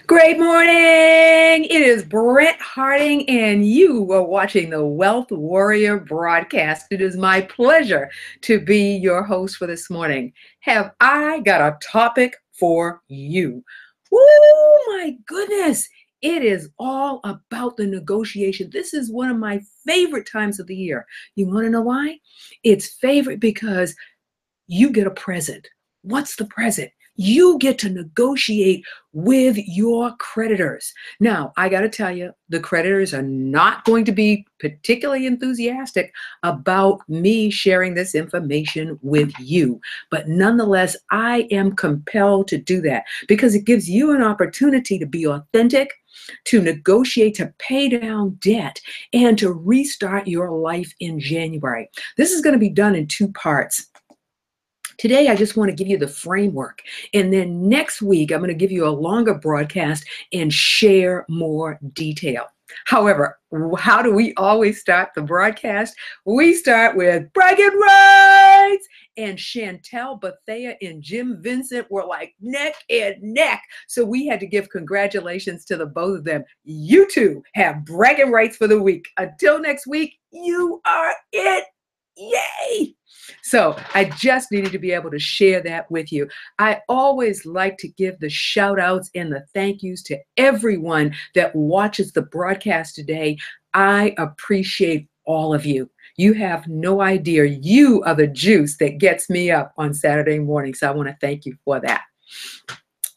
Great morning. It is Brent Harding, and you are watching the Wealth Warrior broadcast. It is my pleasure to be your host for this morning. Have I got a topic for you? Oh, my goodness. It is all about the negotiation. This is one of my favorite times of the year. You want to know why? It's favorite because you get a present. What's the present? You get to negotiate with your creditors. Now, I got to tell you, the creditors are not going to be particularly enthusiastic about me sharing this information with you. But nonetheless, I am compelled to do that because it gives you an opportunity to be authentic, to negotiate, to pay down debt, and to restart your life in January. This is going to be done in two parts. Today, I just want to give you the framework. And then next week, I'm going to give you a longer broadcast and share more detail. However, how do we always start the broadcast? We start with bragging rights. And Chantel Bethea and Jim Vincent were like neck and neck. So we had to give congratulations to the both of them. You two have bragging rights for the week. Until next week, you are it. Yay! So I just needed to be able to share that with you. I always like to give the shout outs and the thank yous to everyone that watches the broadcast today. I appreciate all of you. You have no idea. You are the juice that gets me up on Saturday morning. So I want to thank you for that.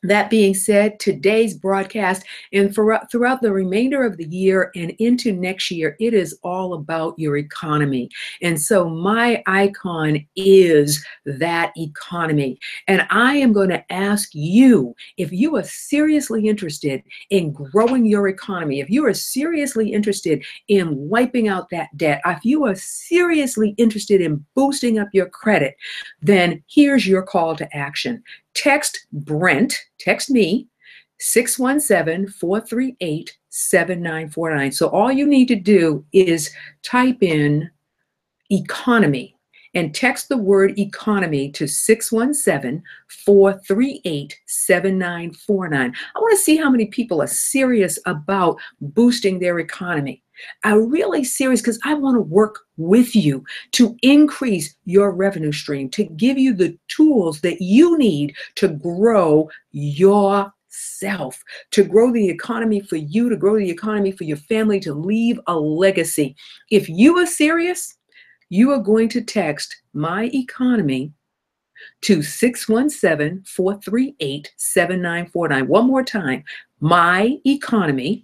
That being said, today's broadcast and throughout the remainder of the year and into next year, it is all about your economy. And so my icon is that economy. And I am going to ask you, if you are seriously interested in growing your economy, if you are seriously interested in wiping out that debt, if you are seriously interested in boosting up your credit, then here's your call to action. Text Brent, text me, 617-438-7949. So all you need to do is type in economy and text the word economy to 617-438-7949. I want to see how many people are serious about boosting their economy. I'm really serious because I want to work with you to increase your revenue stream, to give you the tools that you need to grow yourself, to grow the economy for you, to grow the economy for your family, to leave a legacy. If you are serious, you are going to text my economy to 617-438-7949. One more time, my economy,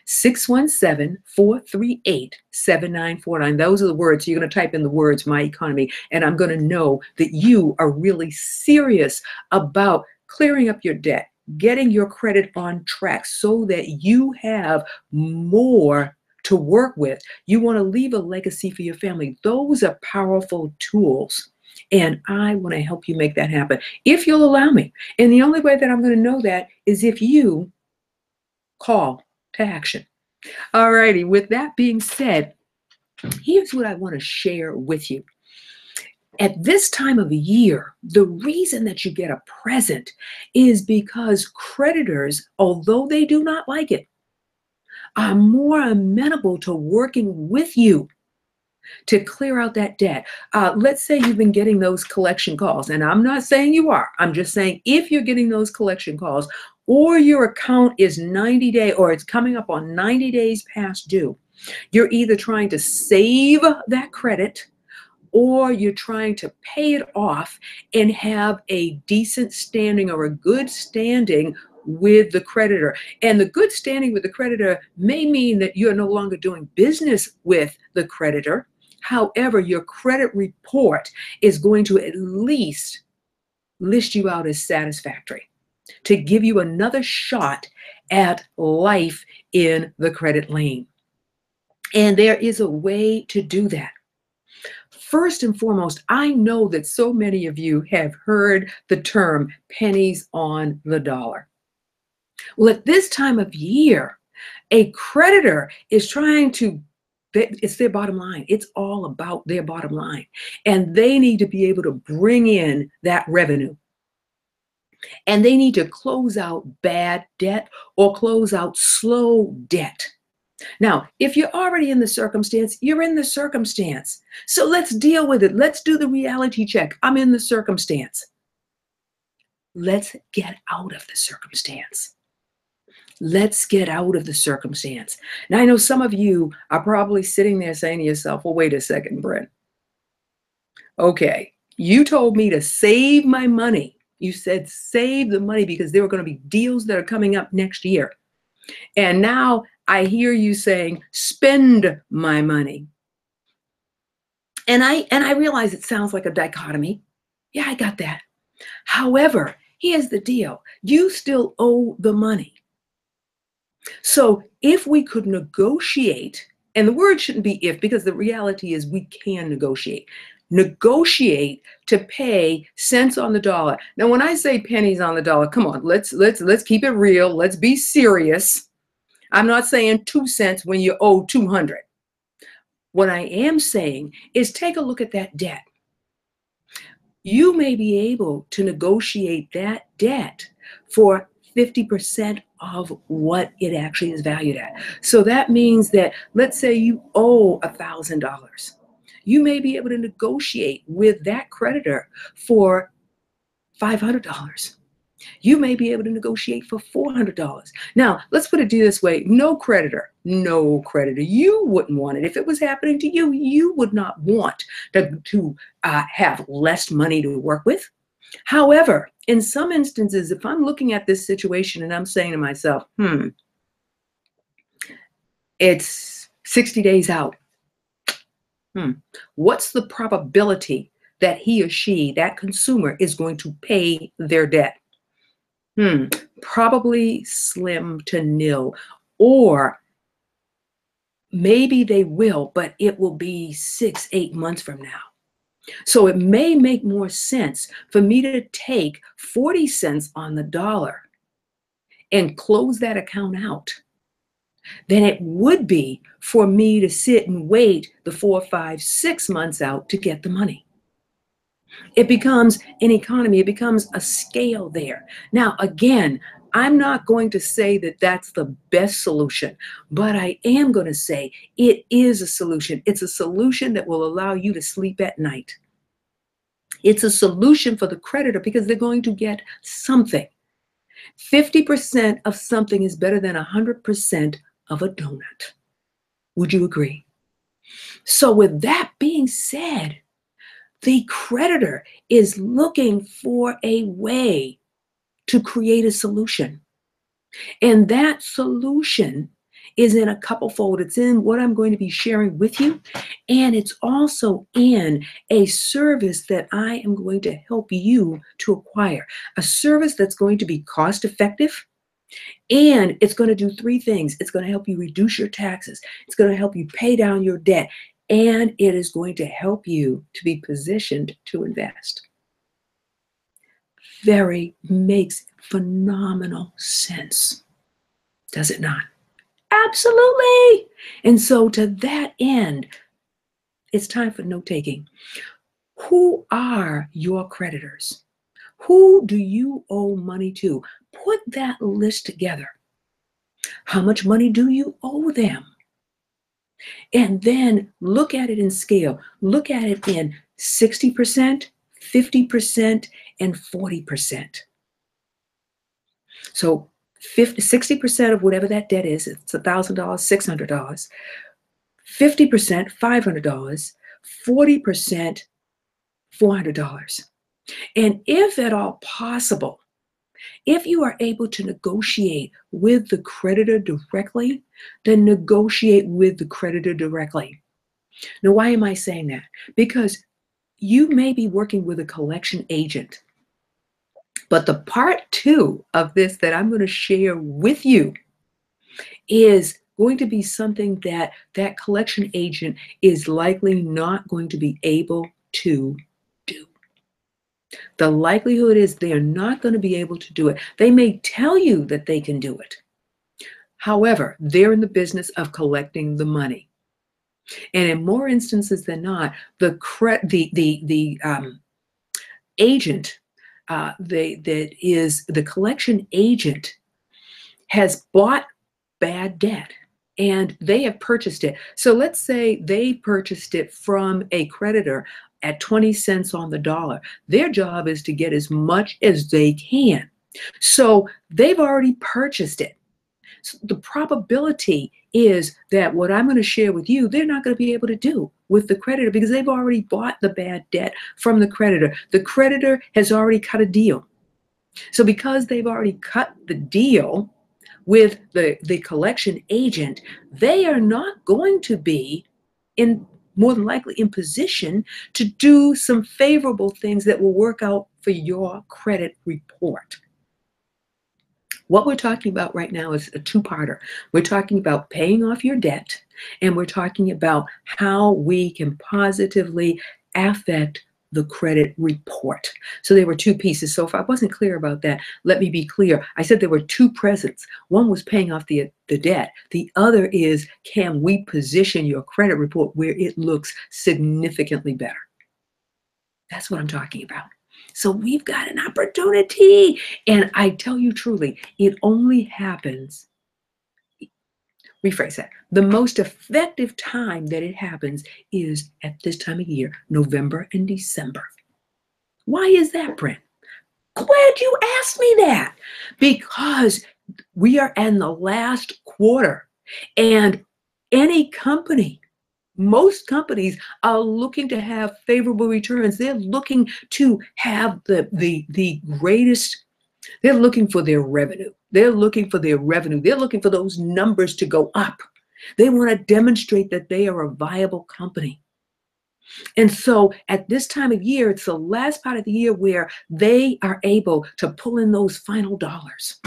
617-438-7949. Those are the words. You're going to type in the words, my economy, and I'm going to know that you are really serious about clearing up your debt, getting your credit on track so that you have more to work with. You want to leave a legacy for your family. Those are powerful tools. And I want to help you make that happen if you'll allow me. And the only way that I'm going to know that is if you call to action. All righty. With that being said, here's what I want to share with you. At this time of the year, the reason that you get a present is because creditors, although they do not like it, are more amenable to working with you to clear out that debt. Let's say you've been getting those collection calls, and I'm not saying you are. I'm just saying if you're getting those collection calls or your account is 90 days or it's coming up on 90 days past due, you're either trying to save that credit or you're trying to pay it off and have a decent standing or a good standing with the creditor. And the good standing with the creditor may mean that you're no longer doing business with the creditor. However, your credit report is going to at least list you out as satisfactory to give you another shot at life in the credit lane. And there is a way to do that. First and foremost, I know that so many of you have heard the term pennies on the dollar. Well, at this time of year, a creditor is trying to, it's their bottom line. It's all about their bottom line. And they need to be able to bring in that revenue. and they need to close out bad debt or close out slow debt. Now, if you're already in the circumstance, you're in the circumstance. So let's deal with it. Let's do the reality check. I'm in the circumstance. Let's get out of the circumstance. Let's get out of the circumstance. Now, I know some of you are probably sitting there saying to yourself, well, wait a second, Brent. Okay, you told me to save my money. You said save the money because there were going to be deals that are coming up next year. And now I hear you saying, spend my money. And I realize it sounds like a dichotomy. Yeah, I got that. However, here's the deal. You still owe the money. So if we could negotiate, and the word shouldn't be if, because the reality is we can negotiate to pay cents on the dollar. Now, when I say pennies on the dollar, come on, let's keep it real. Let's be serious. I'm not saying 2 cents when you owe 200. What I am saying is take a look at that debt. You may be able to negotiate that debt for 50% of what it actually is valued at. So that means that, let's say you owe $1,000. You may be able to negotiate with that creditor for $500. You may be able to negotiate for $400. Now, let's put it this way. No creditor, you wouldn't want it. If it was happening to you, you would not want to have less money to work with. However, in some instances, if I'm looking at this situation and I'm saying to myself, it's 60 days out. What's the probability that he or she, that consumer, is going to pay their debt? Probably slim to nil, or maybe they will, but it will be 6-8 months from now. So it may make more sense for me to take 40 cents on the dollar and close that account out than it would be for me to sit and wait the 4, 5, 6 months out to get the money. It becomes an economy. It becomes a scale there. Now, again, I'm not going to say that that's the best solution, but I am going to say it is a solution. It's a solution that will allow you to sleep at night. It's a solution for the creditor because they're going to get something. 50% of something is better than 100% of a donut. Would you agree? So with that being said, the creditor is looking for a way to create a solution. And that solution is in a couple fold. It's in what I'm going to be sharing with you. And it's also in a service that I am going to help you to acquire. A service that's going to be cost effective. And it's going to do 3 things. It's going to help you reduce your taxes. It's going to help you pay down your debt. And it is going to help you to be positioned to invest. Makes phenomenal sense. Does it not? Absolutely. And so to that end, it's time for note-taking. Who are your creditors? Who do you owe money to? Put that list together. How much money do you owe them? And then look at it in scale. Look at it in 60%, 50%, and 40%. So 60% of whatever that debt is, it's $1,000, $600. 50%, $500. 40%, $400. And if at all possible, if you are able to negotiate with the creditor directly, then negotiate with the creditor directly. Now, why am I saying that? Because you may be working with a collection agent. But the part 2 of this that I'm going to share with you is going to be something that that collection agent is likely not going to be able to do. The likelihood is they're not going to be able to do it. They may tell you that they can do it. However, they're in the business of collecting the money. And in more instances than not, the agent that is the collection agent has bought bad debt and they have purchased it. So let's say they purchased it from a creditor at 20 cents on the dollar. Their job is to get as much as they can. So they've already purchased it. So the probability is that what I'm going to share with you, they're not going to be able to do with the creditor because they've already bought the bad debt from the creditor. The creditor has already cut a deal. So because they've already cut the deal with the collection agent, they are not going to be more than likely in position to do some favorable things that will work out for your credit report. What we're talking about right now is a two-parter. We're talking about paying off your debt, and we're talking about how we can positively affect the credit report. So there were two pieces. So if I wasn't clear about that, let me be clear. I said there were two presents. One was paying off the debt. The other is, can we position your credit report where it looks significantly better? That's what I'm talking about. So we've got an opportunity. And I tell you truly, it only happens, rephrase that, the most effective time that it happens is at this time of year, November and December. Why is that, Brent? Glad you asked me that. Because we are in the last quarter and any company, most companies are looking to have favorable returns. They're looking to have the greatest, they're looking for their revenue. They're looking for their revenue. They're looking for those numbers to go up. They want to demonstrate that they are a viable company. And so at this time of year, it's the last part of the year where they are able to pull in those final dollars.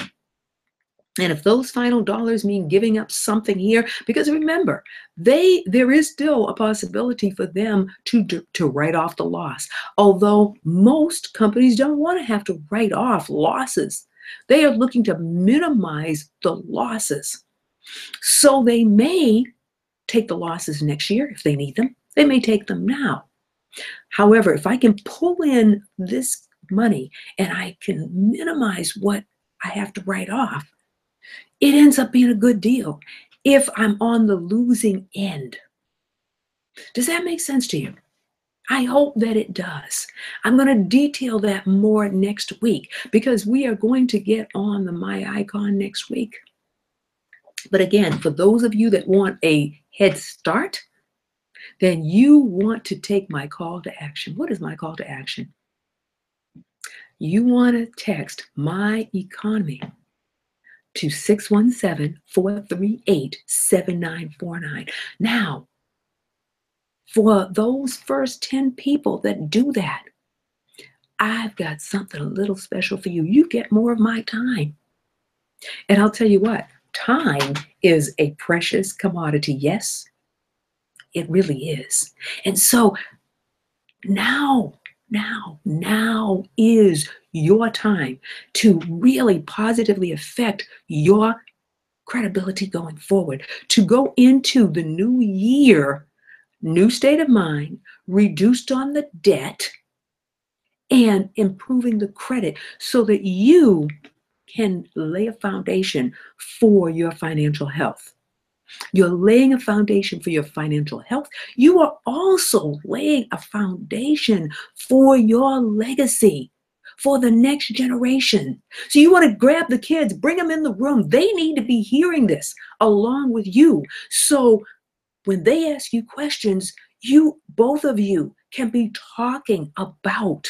And if those final dollars mean giving up something here, because remember, there is still a possibility for them to write off the loss. Although most companies don't want to have to write off losses. They are looking to minimize the losses. So they may take the losses next year if they need them. They may take them now. However, if I can pull in this money and I can minimize what I have to write off, it ends up being a good deal if I'm on the losing end. Does that make sense to you? I hope that it does. I'm going to detail that more next week because we are going to get on the My Icon next week. But again, for those of you that want a head start, then you want to take my call to action. What is my call to action? You want to text My Economy to 617-438-7949. Now, for those first 10 people that do that, I've got something a little special for you. You get more of my time. And I'll tell you what, time is a precious commodity. Yes, it really is. And so now is your time to really positively affect your credibility going forward, to go into the new year, new state of mind, reduced on the debt, and improving the credit so that you can lay a foundation for your financial health. You're laying a foundation for your financial health. You are also laying a foundation for your legacy, for the next generation. So you want to grab the kids, bring them in the room. They need to be hearing this along with you. So when they ask you questions, both of you can be talking about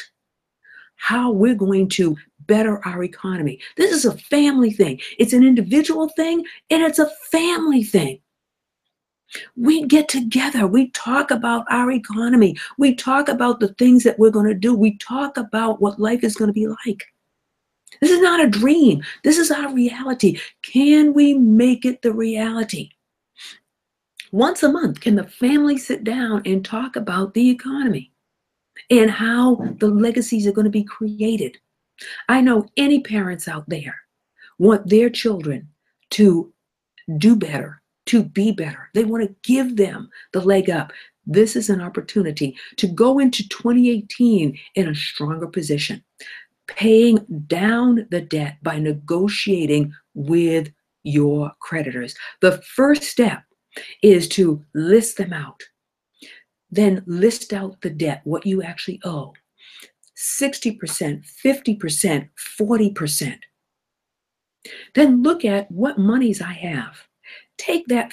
how we're going to better our economy. This is a family thing. It's an individual thing, and it's a family thing. We get together. We talk about our economy. We talk about the things that we're going to do. We talk about what life is going to be like. This is not a dream. This is our reality. Can we make it the reality? Once a month, can the family sit down and talk about the economy and how the legacies are going to be created? I know any parents out there want their children to do better, to be better. They want to give them the leg up. This is an opportunity to go into 2018 in a stronger position. Paying down the debt by negotiating with your creditors. The first step is to list them out. Then list out the debt, what you actually owe. 60%, 50%, 40%. Then look at what monies I have. Take that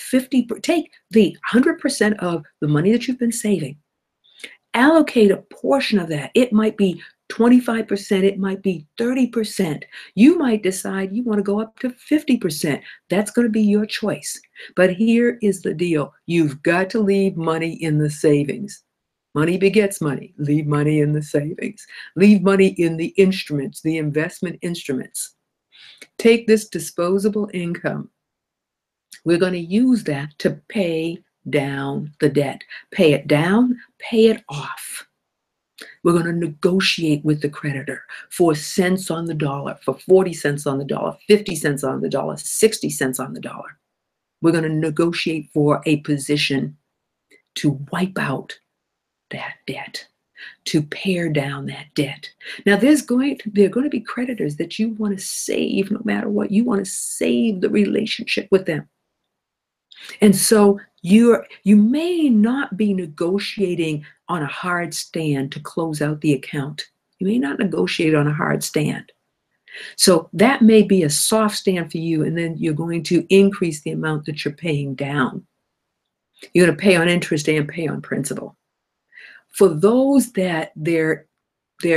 take the 100% of the money that you've been saving. Allocate a portion of that. It might be 25%, it might be 30%. You might decide you want to go up to 50%. That's going to be your choice. But here is the deal. You've got to leave money in the savings. Money begets money. Leave money in the savings. Leave money in the instruments, the investment instruments. Take this disposable income. We're going to use that to pay down the debt. Pay it down, pay it off. We're going to negotiate with the creditor for cents on the dollar, for 40 cents on the dollar, 50 cents on the dollar, 60 cents on the dollar. We're going to negotiate for a position to wipe out that debt, to pare down that debt. Now, there are going to be creditors that you want to save no matter what. You want to save the relationship with them. And so you may not be negotiating on a hard stand to close out the account. You may not negotiate on a hard stand. So that may be a soft stand for you, and then you're going to increase the amount that you're paying down. You're going to pay on interest and pay on principal. For those that there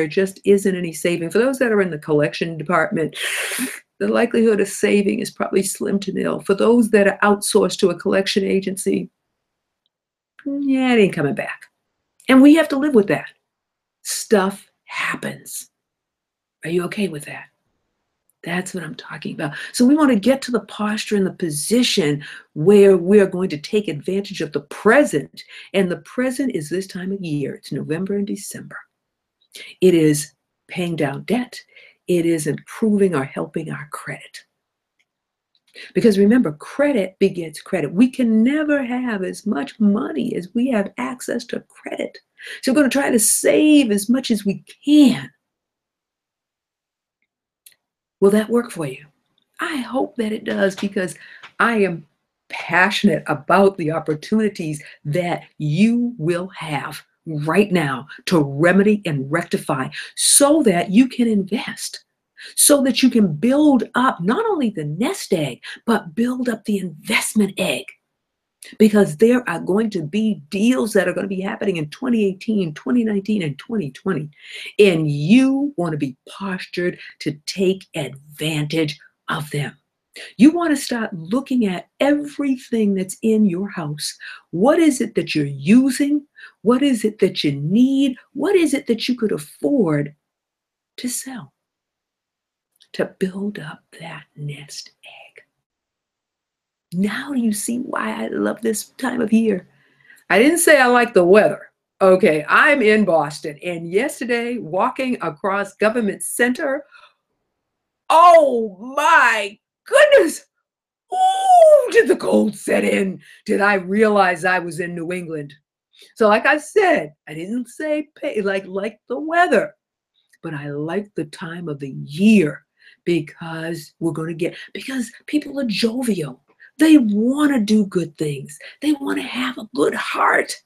just isn't any saving, for those that are in the collection department, the likelihood of saving is probably slim to nil. For those that are outsourced to a collection agency, yeah, it ain't coming back. And we have to live with that. Stuff happens. Are you okay with that? That's what I'm talking about. So we want to get to the posture and the position where we're going to take advantage of the present. And the present is this time of year. It's November and December. It is paying down debt. It is improving or helping our credit. Because remember, credit begets credit. We can never have as much money as we have access to credit. So we're going to try to save as much as we can. Will that work for you? I hope that it does, because I am passionate about the opportunities that you will have right now to remedy and rectify so that you can invest, so that you can build up not only the nest egg, but build up the investment egg. Because there are going to be deals that are going to be happening in 2018, 2019, and 2020. And you want to be postured to take advantage of them. You want to start looking at everything that's in your house. What is it that you're using? What is it that you need? What is it that you could afford to sell to build up that nest egg? Now you see why I love this time of year. I didn't say I like the weather. Okay, I'm in Boston, and yesterday, walking across Government Center, oh my goodness! Oh, did the cold set in? Did I realize I was in New England? So like I said, I didn't say like the weather, but I like the time of the year, because because people are jovial. They want to do good things. They want to have a good heart.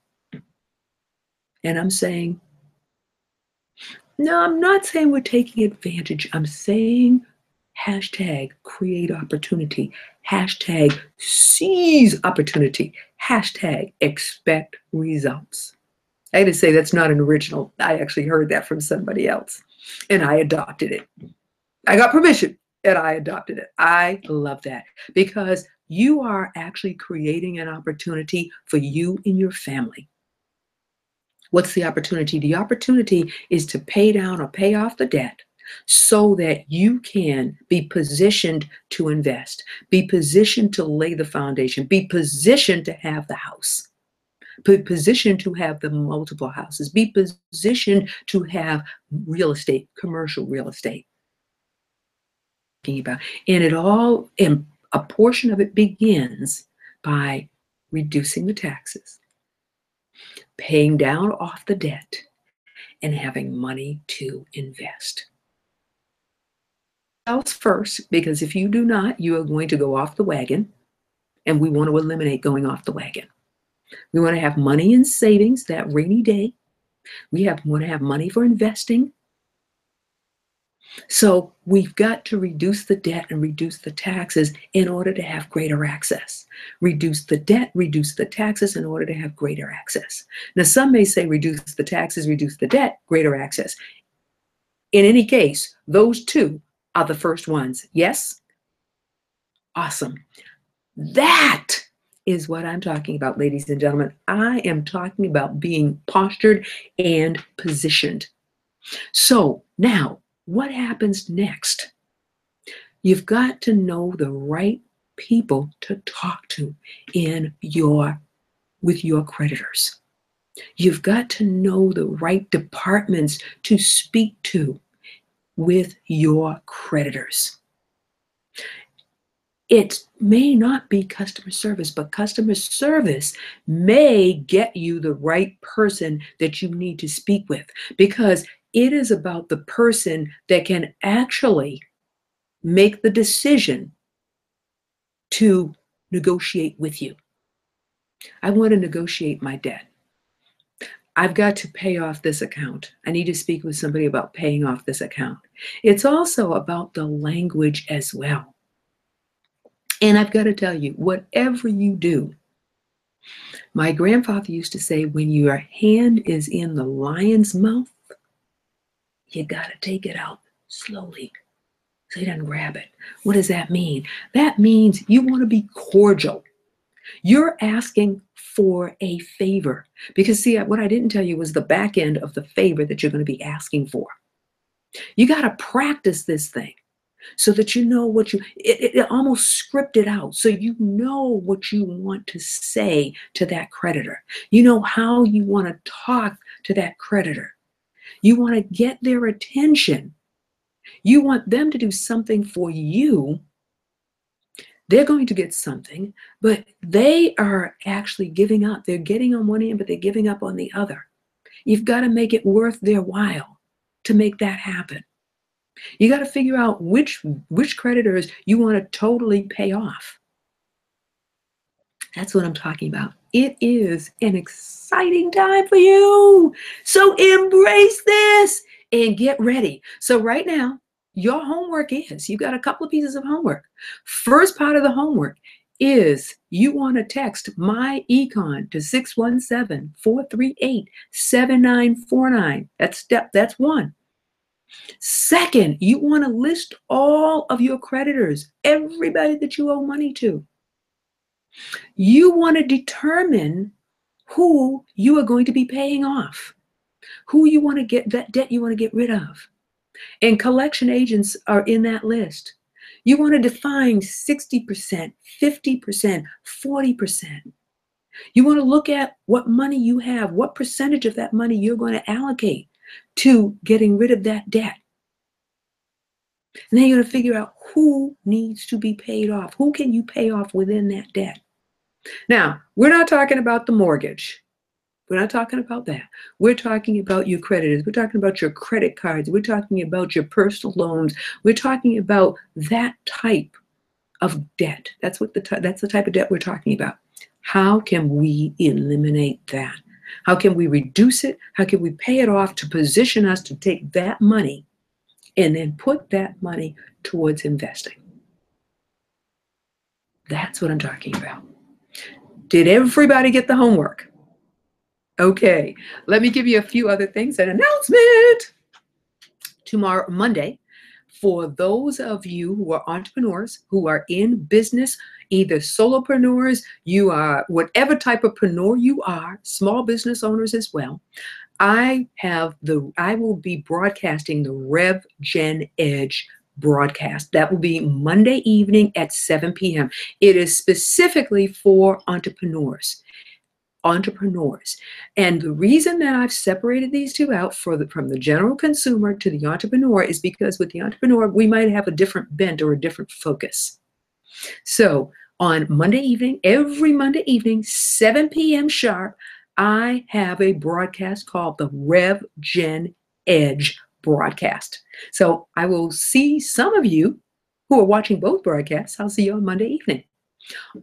And I'm saying, no, I'm not saying we're taking advantage. I'm saying hashtag create opportunity, hashtag seize opportunity, hashtag expect results. I had to say that's not an original. I actually heard that from somebody else, and I adopted it. I got permission, and I adopted it. I love that, because you are actually creating an opportunity for you and your family. What's the opportunity? The opportunity is to pay down or pay off the debt so that you can be positioned to invest, be positioned to lay the foundation, be positioned to have the house, be positioned to have the multiple houses, be positioned to have real estate, commercial real estate. About. And a portion of it begins by reducing the taxes, paying down off the debt, and having money to invest. yourselves first, because if you do not, you are going to go off the wagon, and we want to eliminate going off the wagon. We want to have money in savings, that rainy day. Want to have money for investing. So we've got to reduce the debt and reduce the taxes in order to have greater access. Reduce the debt, reduce the taxes in order to have greater access. Now, some may say reduce the taxes, reduce the debt, greater access. In any case, those two are the first ones. Yes? Awesome. That is what I'm talking about, ladies and gentlemen. I am talking about being postured and positioned. So now, what happens next? You've got to know the right people to talk to with your creditors. You've got to know the right departments to speak to with your creditors. It may not be customer service, but customer service may get you the right person that you need to speak with, because it is about the person that can actually make the decision to negotiate with you. I want to negotiate my debt. I've got to pay off this account. I need to speak with somebody about paying off this account. It's also about the language as well. And I've got to tell you, whatever you do, my grandfather used to say, when your hand is in the lion's mouth, you got to take it out slowly so he doesn't grab it. What does that mean? That means you want to be cordial. You're asking for a favor. Because see, what I didn't tell you was the back end of the favor that you're going to be asking for. You got to practice this thing so that you know what it almost script it out. So you know what you want to say to that creditor. You know how you want to talk to that creditor. You want to get their attention. You want them to do something for you. They're going to get something, but they are actually giving up. They're getting on one end, but they're giving up on the other. You've got to make it worth their while to make that happen. You got to figure out which creditors you want to totally pay off. That's what I'm talking about. It is an exciting time for you. So embrace this and get ready. So right now, your homework is, you've got a couple of pieces of homework. First part of the homework is you want to text my econ to 617-438-7949. That's one. Second, you want to list all of your creditors, everybody that you owe money to. You want to determine who you are going to be paying off, who you want to get, that debt you want to get rid of. And collection agents are in that list. You want to define 60%, 50%, 40%. You want to look at what money you have, what percentage of that money you're going to allocate to getting rid of that debt. And then you're going to figure out who needs to be paid off. Who can you pay off within that debt? Now, we're not talking about the mortgage. We're not talking about that. We're talking about your creditors. We're talking about your credit cards. We're talking about your personal loans. We're talking about that type of debt. That's the type of debt we're talking about. How can we eliminate that? How can we reduce it? How can we pay it off to position us to take that money and then put that money towards investing? That's what I'm talking about. Did everybody get the homework? Okay, let me give you a few other things. An announcement. Tomorrow, Monday, for those of you who are entrepreneurs, who are in business, either solopreneurs, you are whatever type of preneur you are, small business owners as well, I will be broadcasting the Rev Gen Edge broadcast. That will be Monday evening at 7 p.m. It is specifically for entrepreneurs. And the reason that I've separated these two out from the general consumer to the entrepreneur is because with the entrepreneur, we might have a different bent or a different focus. So on Monday evening, every Monday evening, 7 p.m. sharp, I have a broadcast called the Rev Gen Edge broadcast. So I will see some of you who are watching both broadcasts. I'll see you on Monday evening.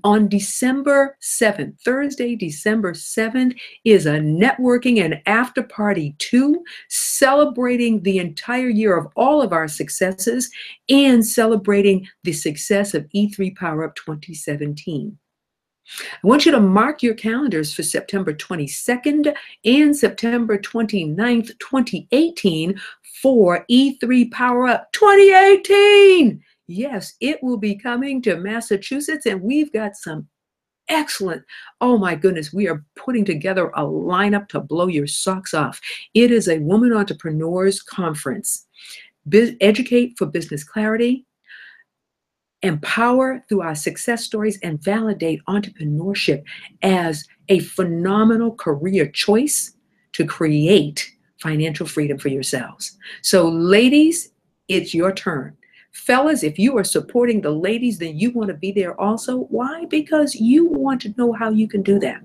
On December 7th, Thursday, December 7th, is a networking and after party 2, celebrating the entire year of all of our successes and celebrating the success of E3 Power Up 2017. I want you to mark your calendars for September 22nd and September 29th, 2018 for E3 Power Up 2018. Yes, it will be coming to Massachusetts, and we've got some excellent, oh my goodness, we are putting together a lineup to blow your socks off. It is a woman entrepreneurs conference. Educate for business clarity, empower through our success stories, and validate entrepreneurship as a phenomenal career choice to create financial freedom for yourselves. So ladies, it's your turn. Fellas, if you are supporting the ladies, then you want to be there also. Why? Because you want to know how you can do that.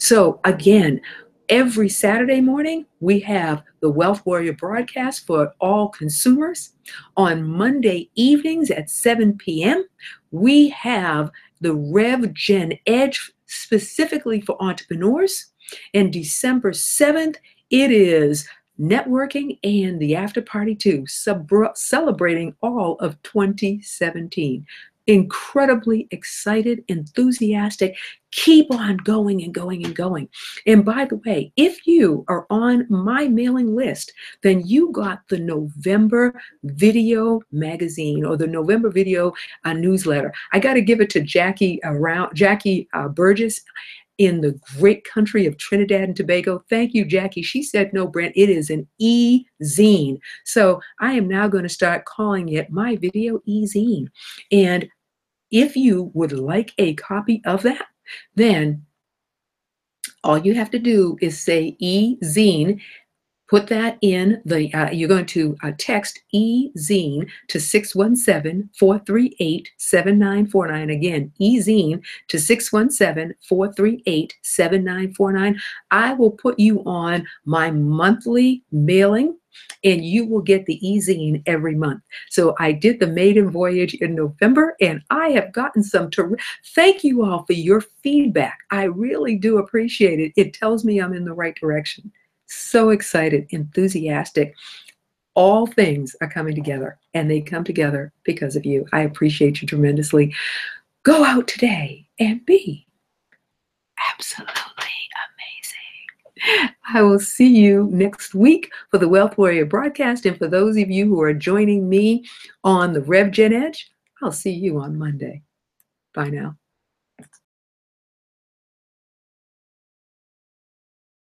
So again, every Saturday morning, we have the Wealth Warrior broadcast for all consumers. On Monday evenings at 7 p.m., we have the Rev Gen Edge specifically for entrepreneurs. And December 7th, it is networking and the after party too, celebrating all of 2017. Incredibly excited, enthusiastic. Keep on going and going and going. And by the way, if you are on my mailing list, then you got the November video magazine or the November video newsletter. I got to give it to Jackie Burgess in the great country of Trinidad and Tobago. Thank you, Jackie. She said, no, Brent, it is an e-zine. So I am now going to start calling it my video e-zine. And if you would like a copy of that, then all you have to do is say e-zine. Put that in the, you're going to text e-zine to 617-438-7949. Again, e-zine to 617-438-7949. I will put you on my monthly mailing, and you will get the e-zine every month. So I did the maiden voyage in November, and I have gotten some, thank you all for your feedback. I really do appreciate it. It tells me I'm in the right direction. So excited, enthusiastic. All things are coming together, and they come together because of you. I appreciate you tremendously. Go out today and be absolutely amazing. I will see you next week for the Wealth Warrior broadcast. And for those of you who are joining me on the Rev Gen Edge, I'll see you on Monday. Bye now.